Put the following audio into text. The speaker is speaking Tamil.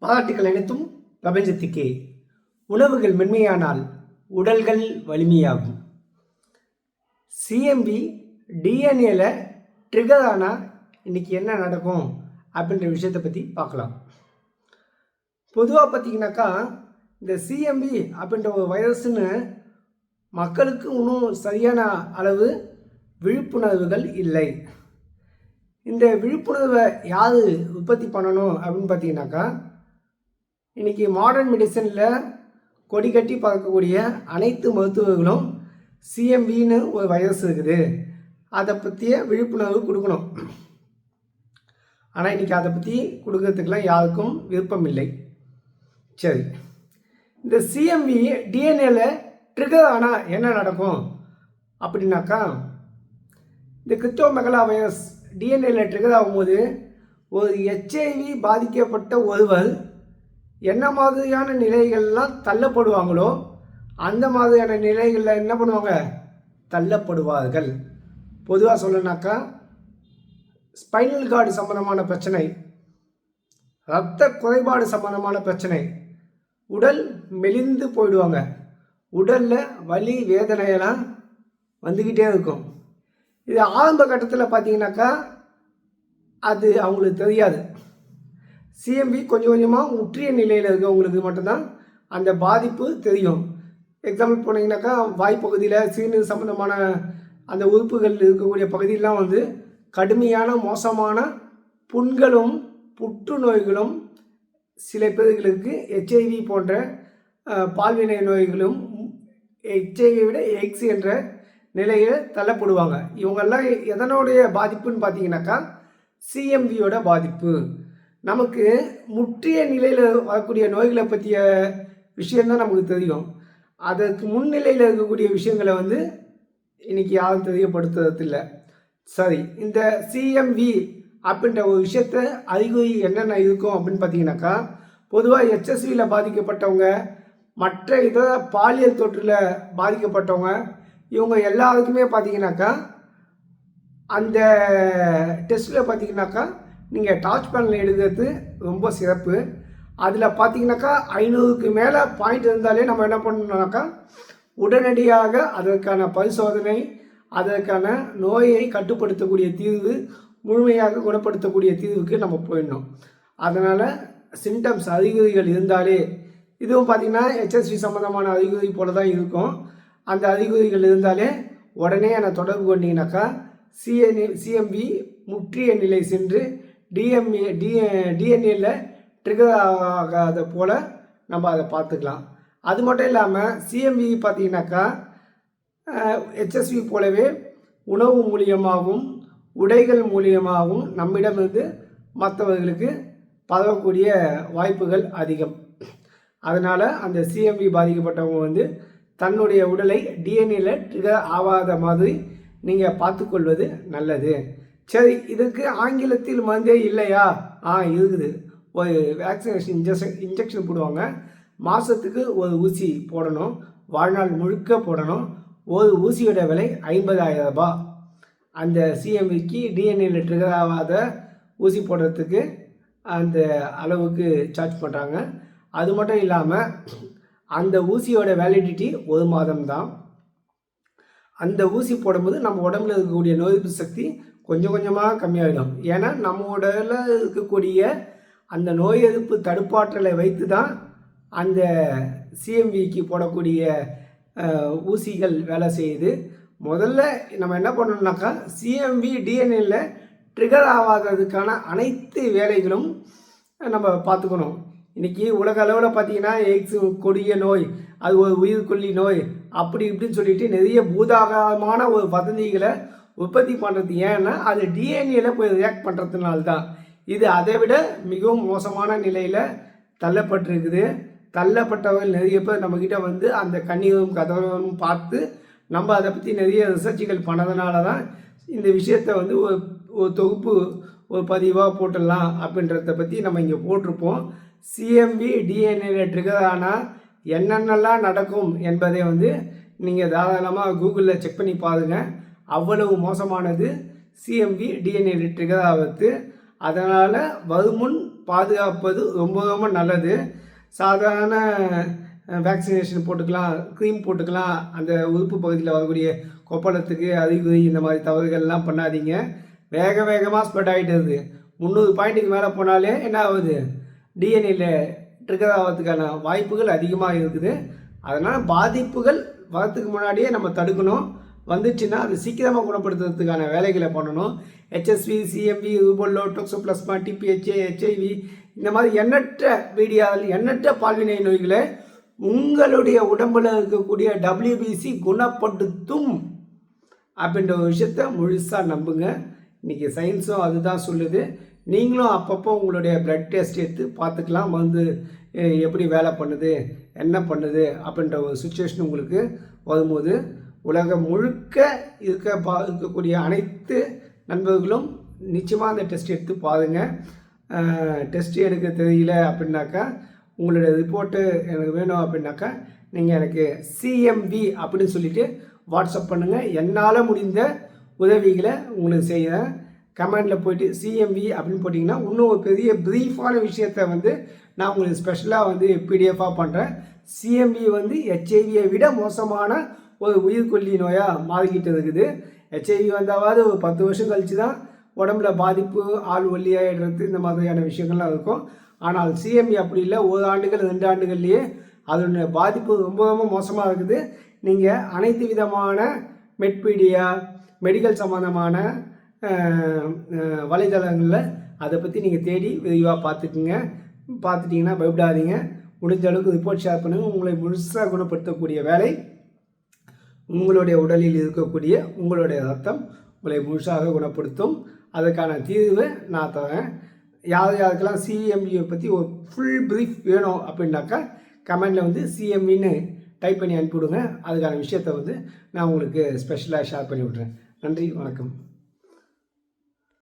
பாராட்டுகள் அனைத்தும் பிரபஞ்சத்துக்கே. உணவுகள் மென்மையானால் உடல்கள் வலிமையாகும். சிஎம்பி டிஎன்ஏல ட்ரிகர் ஆனால் இன்றைக்கி என்ன நடக்கும் அப்படின்ற விஷயத்தை பற்றி பார்க்கலாம். பொதுவாக பார்த்திங்கனாக்கா இந்த சிஎம்பி அப்படின்ற ஒரு வைரஸ்ன்னு மக்களுக்கு இன்னும் சரியான அளவு விழிப்புணர்வுகள் இல்லை. இந்த விழிப்புணர்வை யார் உற்பத்தி பண்ணணும் அப்படின்னு பார்த்தீங்கன்னாக்கா, இன்றைக்கி மாடர்ன் மெடிசனில் கொடி கட்டி பார்க்கக்கூடிய அனைத்து மருத்துவர்களும் சிஎம்பின்னு ஒரு வைரஸ் இருக்குது, அதை பற்றிய விழிப்புணர்வு கொடுக்கணும். ஆனால் இன்றைக்கி அதை பற்றி கொடுக்கறதுக்கெலாம் யாருக்கும் விருப்பம் இல்லை. சரி, இந்த சிஎம்பி டிஎன்ஏல ட்ரிகர் ஆனால் என்ன நடக்கும் அப்படின்னாக்கா, இந்த கிரிப்டோமெகலா வைரஸ் டிஎன்ஏல ட்ரிகர் ஆகும்போது ஒரு எச்ஐவி பாதிக்கப்பட்ட ஒருவர் என்ன மாதிரியான நிலைகள்லாம் தள்ளப்படுவாங்களோ அந்த மாதிரியான நிலைகளில் என்ன பண்ணுவாங்க, தள்ளப்படுவார்கள். பொதுவாக சொல்லணுனாக்கா ஸ்பைனல் கார்டு சம்பந்தமான பிரச்சனை, இரத்த குறைபாடு சம்பந்தமான பிரச்சனை, உடல் மெலிந்து போயிடுவாங்க, உடலில் வலி வேதனையெல்லாம் வந்துக்கிட்டே இருக்கும். இது ஆரம்ப கட்டத்தில் பார்த்தீங்கன்னாக்கா அது அவங்களுக்கு தெரியாது. சிஎம்பி கொஞ்சம் கொஞ்சமாக முற்றிய நிலையில் இருக்கவங்களுக்கு மட்டும்தான் அந்த பாதிப்பு தெரியும். எக்ஸாம்பிள் போனீங்கன்னாக்கா வாய்ப்பகுதியில் சிறுநீர் சம்மந்தமான அந்த உறுப்புகள் இருக்கக்கூடிய பகுதியெலாம் வந்து கடுமையான மோசமான புண்களும் புற்றுநோய்களும், சில பேர்களுக்கு ஹெச்ஐவி போன்ற பால்வினை நோய்களும், ஹெச்ஐவி விட எக்ஸ் என்ற நிலையில் தள்ளப்படுவாங்க. இவங்கெல்லாம் எதனுடைய பாதிப்புன்னு பார்த்தீங்கன்னாக்கா சிஎம்பியோட பாதிப்பு. நமக்கு முற்றிய நிலையில் வரக்கூடிய நோய்களை பற்றிய விஷயந்தான் நமக்கு தெரியும். அதற்கு முன்னிலையில் இருக்கக்கூடிய விஷயங்களை வந்து இன்றைக்கி யாரும் தெரியப்படுத்துறதில்லை. சரி, இந்த சிஎம்பி அப்படின்ற ஒரு விஷயத்த அறிகுறி என்னென்ன இருக்கும் அப்படின்னு பார்த்தீங்கன்னாக்கா, பொதுவாக ஹெச்எஸ்வியில் பாதிக்கப்பட்டவங்க, மற்ற இதர பாலியல் தொற்றில் பாதிக்கப்பட்டவங்க, இவங்க எல்லாருக்குமே பார்த்தீங்கன்னாக்கா அந்த டெஸ்ட்டில் பார்த்தீங்கன்னாக்கா நீங்கள் டார்ச் பேனல் எடுக்கிறது ரொம்ப சிறப்பு. அதில் பார்த்தீங்கன்னாக்கா 500க்கு மேலே பாயிண்ட் இருந்தாலே நம்ம என்ன பண்ணணும்னாக்கா உடனடியாக அதற்கான பரிசோதனை, அதற்கான நோயை கட்டுப்படுத்தக்கூடிய தீர்வு, முழுமையாக குணப்படுத்தக்கூடிய தீர்வுக்கு நம்ம போயிடணும். அதனால் சிம்டம்ஸ் அறிகுறிகள் இருந்தாலே, இதுவும் பார்த்திங்கன்னா ஹெச்எஸ்வி சம்மந்தமான அறிகுறி போல தான் இருக்கும். அந்த அறிகுறிகள் இருந்தாலே உடனே என்னை தொடர்பு கொண்டீங்கன்னாக்கா சிஎம்பி முற்றிய நிலை சென்று டிஎன்ஏல ட்ரிகர் ஆகாத போல் நம்ம அதை பார்த்துக்கலாம். அது மட்டும் இல்லாமல் சிஎம்பி பார்த்திங்கனாக்கா ஹெச்எஸ்வி போலவே உணவு மூலியமாகவும் உடைகள் மூலியமாகவும் நம்மிடமிருந்து மற்றவர்களுக்கு பரவக்கூடிய வாய்ப்புகள் அதிகம். அதனால் அந்த சிஎம்பி பாதிக்கப்பட்டவங்க வந்து தன்னுடைய உடலை டிஎன்ஏல ட்ரிகர் ஆகாத மாதிரி நீங்கள் பார்த்துக்கொள்வது நல்லது. சரி, இதுக்கு ஆங்கிலத்தில் மருந்தே இல்லையா? இருக்குது. ஒரு வேக்சினேஷன் இன்ஜெக்ஷன் போடுவாங்க. மாதத்துக்கு ஒரு ஊசி போடணும், வாழ்நாள் முழுக்க போடணும். ஒரு ஊசியோட விலை 50,000 ரூபாய். அந்த சிஎம்பிக்கு டிஎன்ஏல ட்ரிகர் ஆகாத ஊசி போடுறதுக்கு அந்த அளவுக்கு சார்ஜ் பண்ணுறாங்க. அது மட்டும் இல்லாமல் அந்த ஊசியோட வேலிடிட்டி 1 மாதம்தான். அந்த ஊசி போடும்போது நம்ம உடம்புல இருக்கக்கூடிய நோய் எதிர்ப்பு சக்தி கொஞ்சம் கொஞ்சமாக கம்மியாகிடும். ஏன்னா நம்ம உடலில் இருக்கக்கூடிய அந்த நோய் எதிர்ப்பு தடுப்பாற்றலை வைத்து தான் அந்த சிஎம்பிக்கு போடக்கூடிய ஊசிகள் வேலை செய்யுது. முதல்ல நம்ம என்ன பண்ணணும்னாக்கா சிஎம்பி டிஎன்ஏல ட்ரிகர் ஆகாததுக்கான அனைத்து வேலைகளும் நம்ம பார்த்துக்கணும். இன்றைக்கி உலக அளவில் பார்த்திங்கன்னா எய்ட்ஸ் கொடிய நோய், அது ஒரு உயிர்கொல்லி நோய், அப்படி இப்படின்னு சொல்லிட்டு நிறைய பூதாகரமான ஒரு வதந்திகளை உற்பத்தி பண்ணுறது. ஏன்னா அது டிஎன்ஏல போய் ரியாக்ட் பண்ணுறதுனால தான். இது அதை விட மிகவும் மோசமான நிலையில் தள்ளப்பட்டிருக்குது. தள்ளப்பட்டவர்கள் நிறைய பேர் நம்மக்கிட்ட வந்து அந்த கண்ணீரும் கதவும் பார்த்து நம்ம அதை பற்றி நிறைய ரிசர்ச்சுகள் பண்ணதுனால தான் இந்த விஷயத்தை வந்து ஒரு தொகுப்பு ஒரு பதிவாக போட்டுடலாம் அப்படின்றத பற்றி நம்ம இங்கே போட்டிருப்போம். சிஎம்பி டிஎன்ஏல ட்ரிகர் ஆனால் என்னென்னலாம் நடக்கும் என்பதை வந்து நீங்கள் தாராளமாக கூகுளில் செக் பண்ணி பாருங்கள். அவ்வளவு மோசமானது சிஎம்பி டிஎன்ஏல ட்ரிகர் ஆகிறது. அதனால் வருமுன் பாதுகாப்பது ரொம்ப ரொம்ப நல்லது. சாதாரண வேக்சினேஷன் போட்டுக்கலாம், க்ரீம் போட்டுக்கலாம், அந்த உறுப்பு பகுதியில் வரக்கூடிய கொப்பளத்துக்கு அறிகுறி இந்த மாதிரி தவறுகள்லாம் பண்ணாதீங்க. வேகமாக ஸ்ப்ரெட் ஆகிட்டு இருக்குது. 300 பாயிண்ட்டுக்கு மேலே போனாலே என்ன ஆகுது, டிஎன்ஏல ட்ரிகர் ஆகிறதுக்கான வாய்ப்புகள் அதிகமாக இருக்குது. அதனால் பாதிப்புகள் வரத்துக்கு முன்னாடியே நம்ம தடுக்கணும். வந்துச்சுன்னா அது சீக்கிரமாக குணப்படுத்துறதுக்கான வேலைகளை பண்ணணும். ஹெச்எஸ்வி, சிஎம்வி, ரூபோல்லோ, டொக்ஸோபிளாஸ்மா, டிபிஹெச்ஏ, ஹெச்ஐவி இந்த மாதிரி எண்ணற்ற பால்வினை நோய்களை உங்களுடைய உடம்பில் இருக்கக்கூடிய WBC குணப்படுத்தும் அப்படின்ற ஒரு விஷயத்த முழுசாக நம்புங்க. இன்றைக்கி சயின்ஸும் அதுதான் சொல்லுது. நீங்களும் அப்பப்போ உங்களுடைய பிளட் டெஸ்ட் எடுத்து பார்த்துக்கலாம். எப்படி வேலை பண்ணுது, என்ன பண்ணுது அப்படின்ற ஒரு சுச்சுவேஷன் உங்களுக்கு வரும்போது உலகம் முழுக்க இருக்கக்கூடிய அனைத்து நண்பர்களும் நிச்சயமாக அந்த டெஸ்ட் எடுத்து பாருங்கள். டெஸ்ட் எடுக்க தெரியல அப்படின்னாக்கா, உங்களுடைய ரிப்போர்ட்டு எனக்கு வேணும் அப்படின்னாக்கா, நீங்கள் எனக்கு CMV அப்படின்னு சொல்லிவிட்டு வாட்ஸ்அப் பண்ணுங்கள். என்னால் முடிந்த உதவிகளை உங்களுக்கு செய்கிறேன். கமெண்டில் போய்ட்டு CMV அப்படின்னு போட்டிங்கன்னா இன்னும் ஒரு பெரிய ப்ரீஃபான விஷயத்தை நான் உங்களுக்கு ஸ்பெஷலாக PDF-ஆக பண்ணுறேன். CMV HIV-யை விட மோசமான ஒரு உயிர்கொல்லி நோயாக மாறிக்கிட்டு இருக்குது. HIV வந்தாவது ஒரு 10 வருஷம் கழித்து தான் உடம்புல பாதிப்பு, ஆள் ஒல்லியாகிடுறது, இந்த மாதிரியான விஷயங்கள்லாம் இருக்கும். ஆனால் CMV அப்படி இல்லை. 1 ஆண்டுகள் 2 ஆண்டுகள்லேயே அதனுடைய பாதிப்பு ரொம்ப ரொம்ப மோசமாக இருக்குது. நீங்கள் அனைத்து விதமான மெட்பீடியா, மெடிக்கல் சம்மந்தமான வலைதளங்களில் அதை பற்றி நீங்கள் தேடி விரிவாக பார்த்துட்டிங்கன்னா பயப்படாதீங்க. முடிஞ்ச அளவுக்கு ரிப்போர்ட் ஷேர் பண்ணுங்கள். உங்களை முழுசாக குணப்படுத்தக்கூடிய வேலை உங்களுடைய உடலில் இருக்கக்கூடிய உங்களுடைய ரத்தம் உங்களை முழுசாக குணப்படுத்தும். அதுக்கான தீர்வு நான் தரேன். யாருக்கெல்லாம் CMV பற்றி ஒரு ஃபுல் ப்ரீஃப் வேணும் அப்படின்னாக்கா கமெண்டில் CMVன்னு டைப் பண்ணி அனுப்பிவிடுங்க. அதுக்கான விஷயத்தை நான் உங்களுக்கு ஸ்பெஷலாக ஷேர் பண்ணி விட்றேன். நன்றி, வணக்கம்.